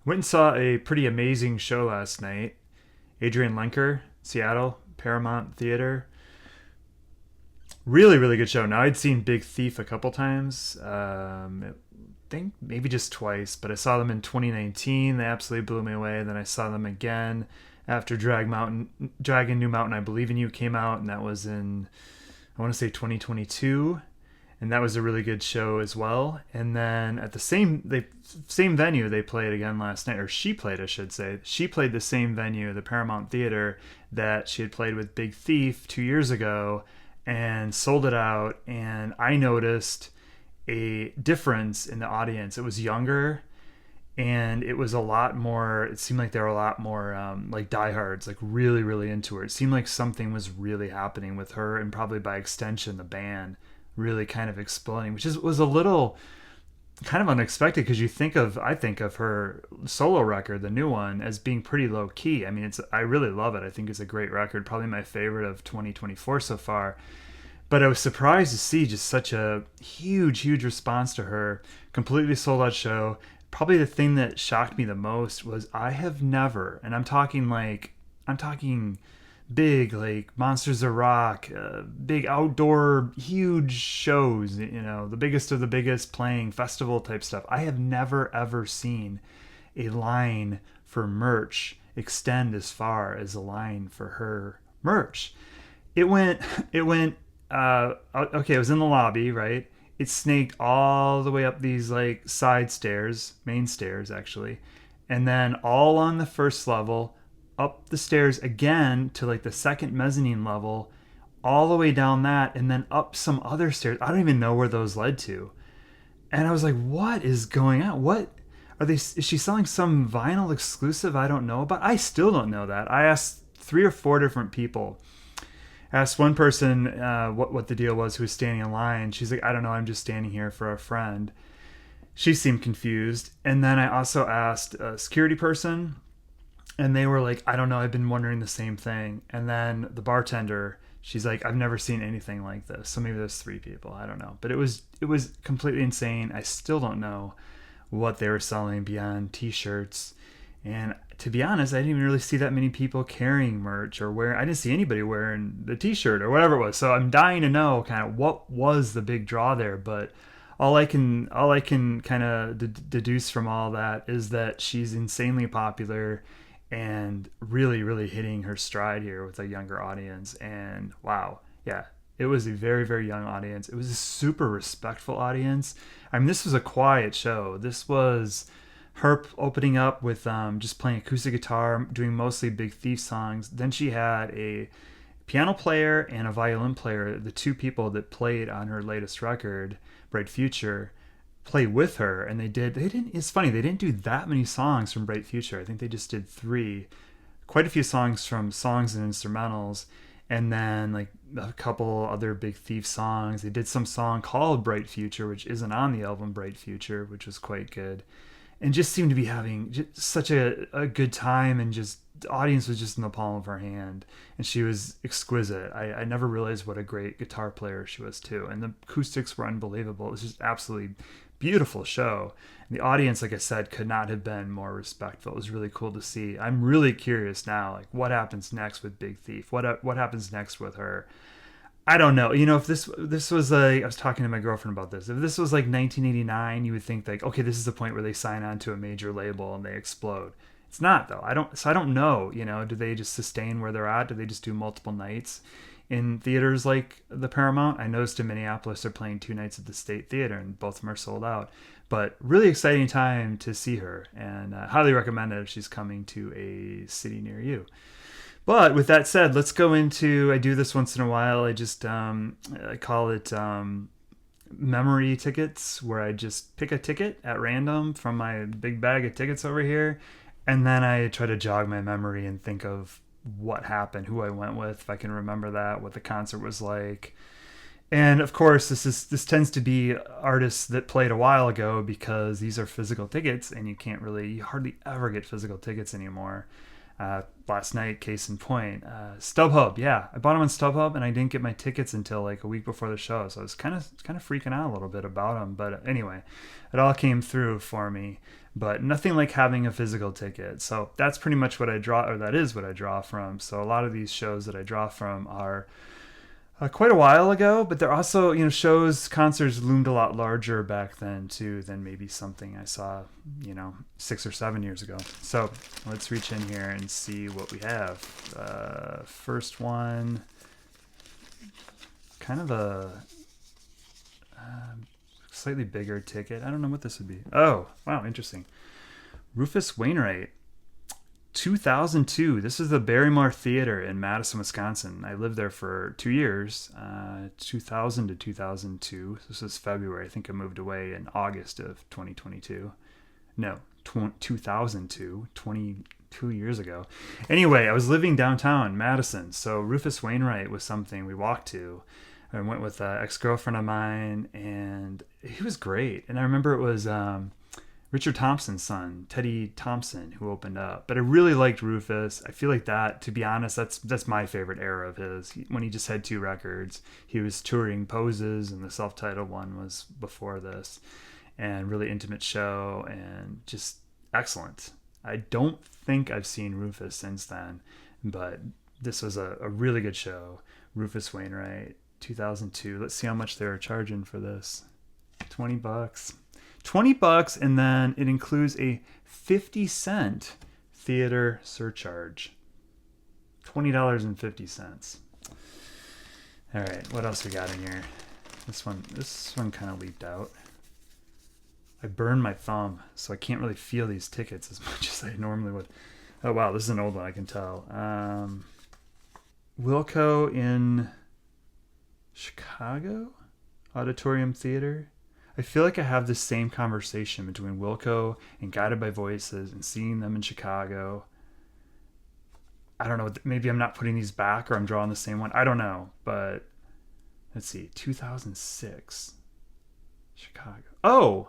Went and saw a pretty amazing show last night. Adrianne Lenker, Seattle, Paramount Theater. Really, really good show. Now, I'd seen Big Thief a couple times. I think maybe just twice, but I saw them in 2019. They absolutely blew me away. Then I saw them again after Dragon New Mountain, I Believe in You came out, and that was in, I want to say 2022. And that was a really good show as well. And then at the same venue they played again last night, or she played, I should say. She played the same venue, the Paramount Theater, that she had played with Big Thief 2 years ago, and sold it out. And I noticed a difference in the audience. It was younger, and it was a lot more. It seemed like they were a lot more like diehards, like really, really into her. It seemed like something was really happening with her, and probably by extension the band really kind of exploding, which was a little kind of unexpected, because I think of her solo record, the new one, as being pretty low key. I mean, I really love it. I think it's a great record, probably my favorite of 2024 so far. But I was surprised to see just such a huge, huge response to her. Completely sold out show. Probably the thing that shocked me the most was I have never, and I'm talking big, like Monsters of Rock, big outdoor, huge shows, the biggest of the biggest, playing festival type stuff. I have never ever seen a line for merch extend as far as a line for her merch. It went, it went, okay, it was in the lobby, right? It snaked all the way up these like side stairs, main stairs actually, and then all on the first level, up the stairs again to like the second mezzanine level, all the way down that, and then up some other stairs. I don't even know where those led to. And I was like, what is going on? What are they? Is she selling some vinyl exclusive I don't know about? I still don't know that. I asked 3 or 4 different people. I asked one person what the deal was, who was standing in line. She's like, I don't know, I'm just standing here for a friend. She seemed confused. And then I also asked a security person, and they were like, I don't know, I've been wondering the same thing. And then the bartender, she's like, I've never seen anything like this. So maybe there's 3 people, I don't know. But it was completely insane. I still don't know what they were selling beyond t-shirts. And to be honest, I didn't even really see that many people carrying merch or wearing. I didn't see anybody wearing the t-shirt or whatever it was. So I'm dying to know kind of what was the big draw there. But all I can kind of deduce from all that is that she's insanely popular and really, really hitting her stride here with a younger audience. And wow, yeah, it was a very, very young audience. It was a super respectful audience. I mean, this was a quiet show. This was her opening up with just playing acoustic guitar, doing mostly Big Thief songs. Then she had a piano player and a violin player, the 2 people that played on her latest record, Bright Future, play with her. And it's funny, they didn't do that many songs from Bright Future. I think they just did 3, quite a few songs from songs and instrumentals, and then like a couple other Big Thief songs. They did some song called Bright Future, which isn't on the album Bright Future, which was quite good, and just seemed to be having just such a good time. And just the audience was just in the palm of her hand, and she was exquisite. I never realized what a great guitar player she was too, and the acoustics were unbelievable. It was just absolutely beautiful show. And the audience, like I said, could not have been more respectful. It was really cool to see. I'm really curious now, like what happens next with Big Thief? What happens next with her? I don't know. If this was like, I was talking to my girlfriend about this. If this was like 1989, you would think like, okay, this is the point where they sign on to a major label and they explode. It's not though. I don't know. Do they just sustain where they're at? Do they just do multiple nights in theaters like the Paramount? I noticed in Minneapolis they're playing 2 nights at the State Theater, and both of them are sold out. But really exciting time to see her, and highly recommend it if she's coming to a city near you. But with that said, let's go into. I do this once in a while. I call it memory tickets, where I just pick a ticket at random from my big bag of tickets over here, and then I try to jog my memory and think of what happened, who I went with, if I can remember that, what the concert was like. And of course, this tends to be artists that played a while ago, because these are physical tickets, and you hardly ever get physical tickets anymore. Last night, case in point, StubHub. Yeah, I bought them on StubHub, and I didn't get my tickets until like a week before the show, so I was kind of freaking out a little bit about them. But anyway, it all came through for me. But nothing like having a physical ticket. So that's pretty much what I draw, or that is what I draw from. So a lot of these shows that I draw from are quite a while ago, but they're also, concerts loomed a lot larger back then too than maybe something I saw, 6 or 7 years ago. So let's reach in here and see what we have. First one, kind of a slightly bigger ticket. I don't know what this would be. Oh, wow, interesting. Rufus Wainwright. 2002. This is the Barrymore Theater in Madison, Wisconsin. I lived there for 2 years, 2000 to 2002. This was February. I think I moved away in August of 2022. No, 2002, 22 years ago. Anyway, I was living downtown Madison, so Rufus Wainwright was something we walked to. I went with an ex-girlfriend of mine, and he was great. And I remember it was Richard Thompson's son, Teddy Thompson, who opened up. But I really liked Rufus. I feel like that, to be honest, that's my favorite era of his. When he just had 2 records, he was touring Poses, and the self-titled one was before this. And really intimate show, and just excellent. I don't think I've seen Rufus since then, but this was a really good show. Rufus Wainwright, 2002. Let's see how much they were charging for this. $20. $20, and then it includes a 50-cent theater surcharge. $20.50. All right, what else we got in here? This one kind of leaped out. I burned my thumb, so I can't really feel these tickets as much as I normally would. Oh wow, this is an old one, I can tell. Wilco in Chicago Auditorium Theater. I feel like I have the same conversation between Wilco and Guided by Voices and seeing them in Chicago. I don't know, maybe I'm not putting these back or I'm drawing the same one. I don't know, but let's see, 2006, Chicago. Oh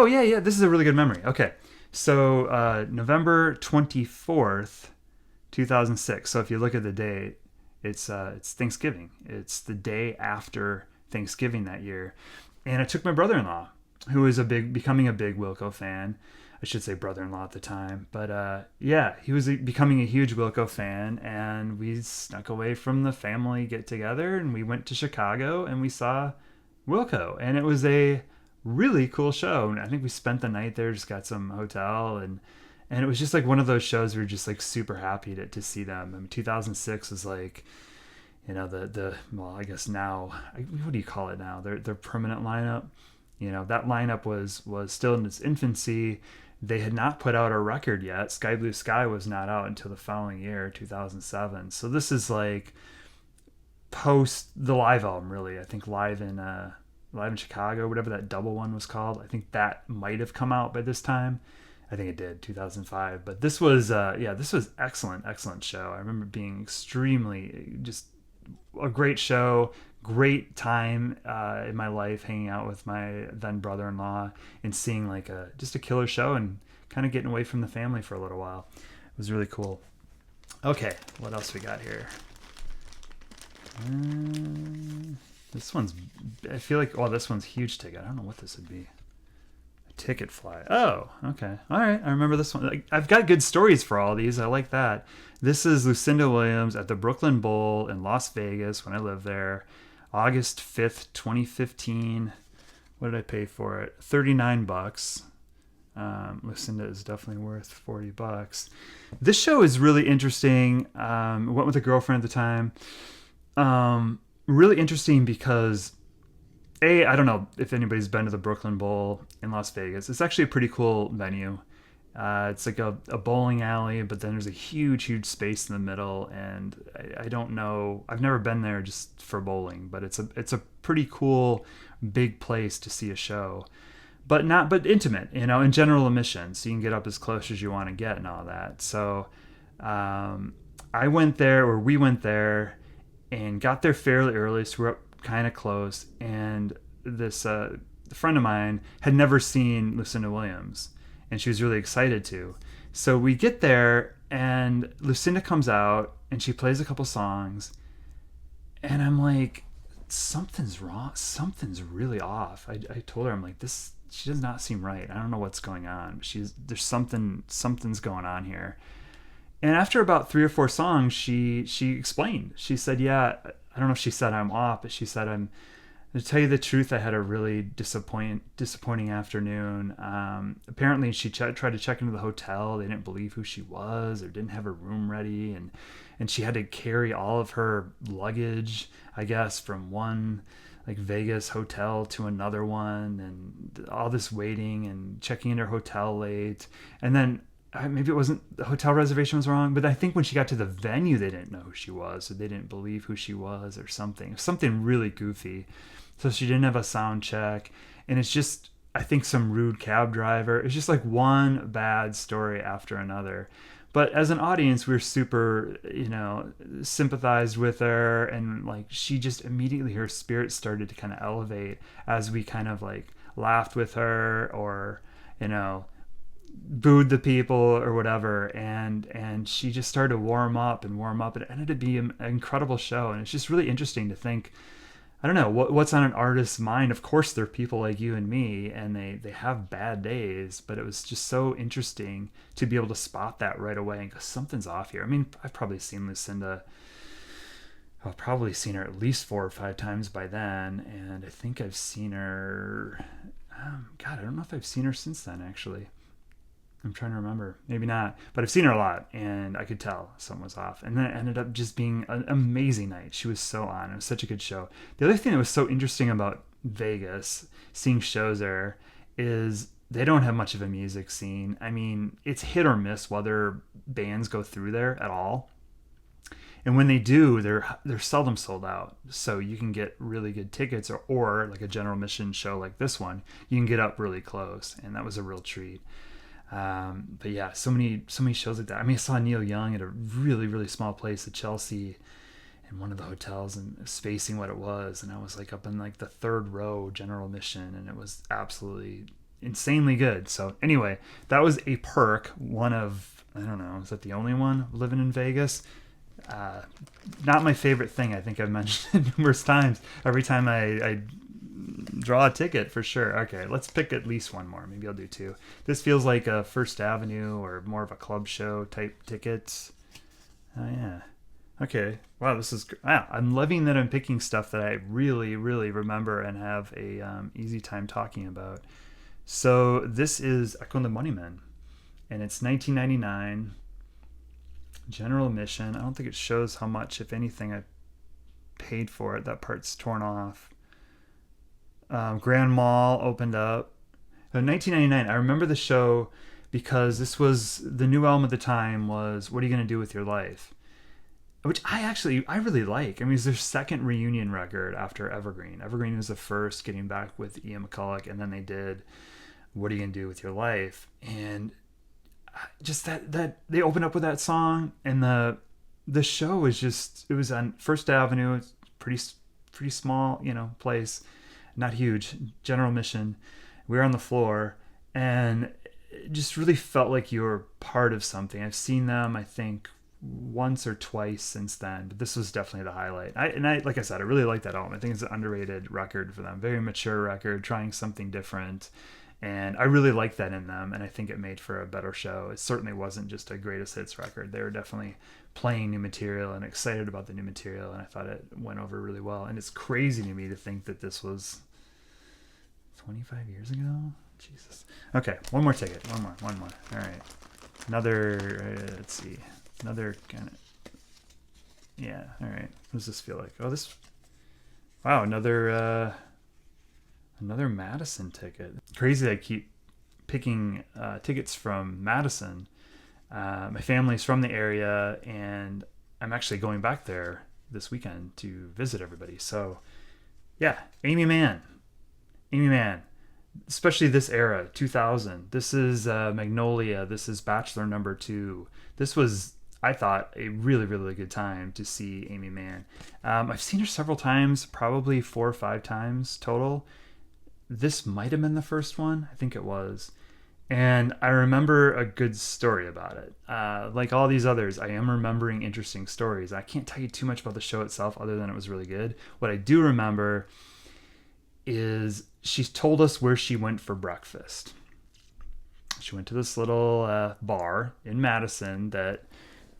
yeah, this is a really good memory. Okay, so November 24th, 2006. So if you look at the date, it's Thanksgiving. It's the day after Thanksgiving that year. And I took my brother-in-law, who was becoming a big Wilco fan. I should say brother-in-law at the time. But yeah, he was becoming a huge Wilco fan. And we snuck away from the family get-together. And we went to Chicago and we saw Wilco. And it was a really cool show. And I think we spent the night there, just got some hotel. And it was just like one of those shows we were just like super happy to see them. I mean, 2006 was like... well, I guess now, what do you call it now? Their permanent lineup. That lineup was still in its infancy. They had not put out a record yet. Sky Blue Sky was not out until the following year, 2007. So this is like post the live album, really. I think live in Chicago, whatever that double one was called. I think that might have come out by this time. I think it did, 2005. But this was, this was excellent show. I remember being extremely just a great show, great time in my life hanging out with my then brother-in-law and seeing like just a killer show and kind of getting away from the family for a little while. It was really cool. Okay, what else we got here? This one's, I feel like, this one's huge ticket. I don't know what this would be. Ticket fly. Oh, okay. All right. I remember this one. I've got good stories for all these. I like that. This is Lucinda Williams at the Brooklyn Bowl in Las Vegas when I lived there. August 5th, 2015. What did I pay for it? $39. Lucinda is definitely worth $40. This show is really interesting. Went with a girlfriend at the time. Really interesting because I don't know if anybody's been to the Brooklyn Bowl in Las Vegas. It's actually a pretty cool venue. It's like a bowling alley, but then there's a huge space in the middle. And I don't know. I've never been there just for bowling, but it's a pretty cool big place to see a show, but intimate, and general admission, so you can get up as close as you want to get and all that. So we went there and got there fairly early, so we're up kind of close, and this friend of mine had never seen Lucinda Williams, and she was really excited to. So we get there, and Lucinda comes out and she plays a couple songs, and I'm like, something's wrong. Something's really off. I told her, I'm like, this, she does not seem right. I don't know what's going on. There's something's going on here. And after about 3 or 4 songs, she explained. She said, yeah, I don't know if she said I'm off, but she said, to tell you the truth, I had a really disappointing afternoon. Apparently, she tried to check into the hotel. They didn't believe who she was, or didn't have her room ready, and she had to carry all of her luggage, I guess, from one like Vegas hotel to another one, and all this waiting and checking in her hotel late. And then maybe it wasn't, the hotel reservation was wrong, but I think when she got to the venue, they didn't know who she was, or they didn't believe who she was, or something really goofy. So she didn't have a sound check, and it's just, I think, some rude cab driver. It's just like one bad story after another. But as an audience, we were super, sympathized with her, and like she just immediately, her spirit started to kind of elevate as we kind of like laughed with her, or booed the people or whatever, and she just started to warm up. It ended up being an incredible show, and it's just really interesting to think, I don't know what's on an artist's mind. Of course, they're people like you and me, and they have bad days, but it was just so interesting to be able to spot that right away and go, something's off here. I mean, I've probably seen Lucinda, I've probably seen her at least 4 or 5 times by then, and I think I've seen her, God, I don't know if I've seen her since then, actually. I'm trying to remember. Maybe not. But I've seen her a lot, and I could tell something was off. And then it ended up just being an amazing night. She was so on. It was such a good show. The other thing that was so interesting about Vegas, seeing shows there, is they don't have much of a music scene. I mean, it's hit or miss whether bands go through there at all. And when they do, they're seldom sold out. So you can get really good tickets, or like a general admission show like this one, you can get up really close. And that was a real treat. But yeah, so many shows like that. I mean, I saw Neil Young at a really, really small place at Chelsea in one of the hotels, and spacing what it was. And I was like up in like the 3rd row general admission, and it was absolutely insanely good. So anyway, that was a perk. One of, I don't know, is that the only one living in Vegas? Not my favorite thing. I think I've mentioned it numerous times. Every time I draw a ticket, for sure. Okay, let's pick at least one more. Maybe I'll do 2. This feels like a First Avenue or more of a club show type tickets. Oh yeah. Okay. Wow, I'm loving that I'm picking stuff that I really, really remember and have a easy time talking about. So this is Echo and the Bunnymen, and it's 1999. General admission. I don't think it shows how much, if anything, I paid for it. That part's torn off. Grand Mall opened up in 1999. I remember the show because this was the new album at the time, was What Are You Gonna Do With Your Life, which I really like. I mean, it's their second reunion record after Evergreen. Evergreen was the first, getting back with Ian McCulloch, and then they did What Are You Gonna Do With Your Life, and just that they opened up with that song, and the show was just, it was on First Avenue. It's pretty small, place. Not huge, general admission. We were on the floor, and it just really felt like you were part of something. I've seen them, I think, once or twice since then, but this was definitely the highlight. I like I said, I really like that album. I think it's an underrated record for them. Very mature record, trying something different, and I really like that in them, and I think it made for a better show. It certainly wasn't just a greatest hits record. They were definitely playing new material and excited about the new material, and I thought it went over really well. And it's crazy to me to think that this was 25 years ago. Jesus. Okay, one more ticket. One more. All right. Another, let's see. Another kind of, yeah, all right. What does this feel like? Oh, wow, another Madison ticket. Crazy that I keep picking tickets from Madison. My family's from the area, and I'm actually going back there this weekend to visit everybody. So, yeah, Amy Mann, especially this era, 2000. This is Magnolia. This is Bachelor number 2. This was, I thought, a really, really good time to see Amy Mann. I've seen her several times, probably 4 or 5 times total. This might have been the first one. I think it was. And I remember a good story about it. Like all these others, I am remembering interesting stories. I can't tell you too much about the show itself other than it was really good. What I do remember is she's told us where she went for breakfast. She went to this little bar in Madison that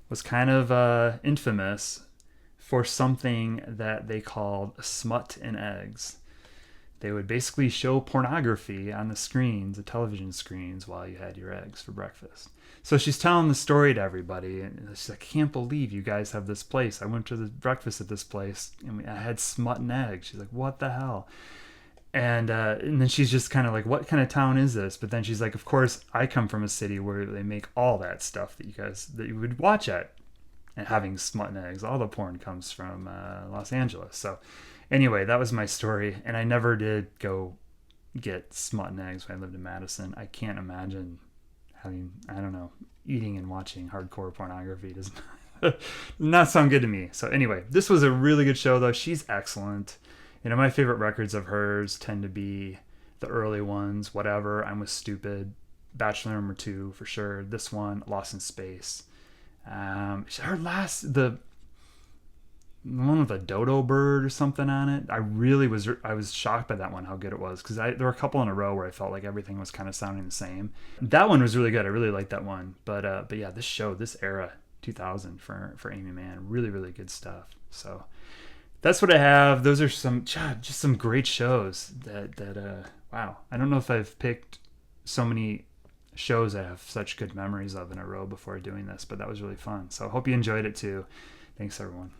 was kind of infamous for something that they called smut and eggs. They would basically show pornography on the screens, the television screens, while you had your eggs for breakfast. So she's telling the story to everybody, and she's like, I can't believe you guys have this place. I went to the breakfast at this place, and I had smut and eggs. She's like, what the hell? And then she's just kind of like, what kind of town is this? But then she's like, of course, I come from a city where they make all that stuff that you would watch at. And having smut and eggs, all the porn comes from Los Angeles. So anyway, that was my story. And I never did go get smut and eggs when I lived in Madison. I can't imagine having, I don't know, eating and watching hardcore pornography. Does not sound good to me. So anyway, this was a really good show, though. She's excellent. You know, my favorite records of hers tend to be the early ones, Whatever, I'm With Stupid, Bachelor Number 2 for sure. This one, Lost in Space. Her last, the one with a dodo bird or something on it. I was shocked by that one, how good it was, because there were a couple in a row where I felt like everything was kind of sounding the same. That one was really good. I really liked that one. But yeah, this era, 2000 for Amy Mann, really, really good stuff. So that's what I have. Those are just some great shows that wow. I don't know if I've picked so many shows I have such good memories of in a row before doing this, but that was really fun. So I hope you enjoyed it too. Thanks, everyone.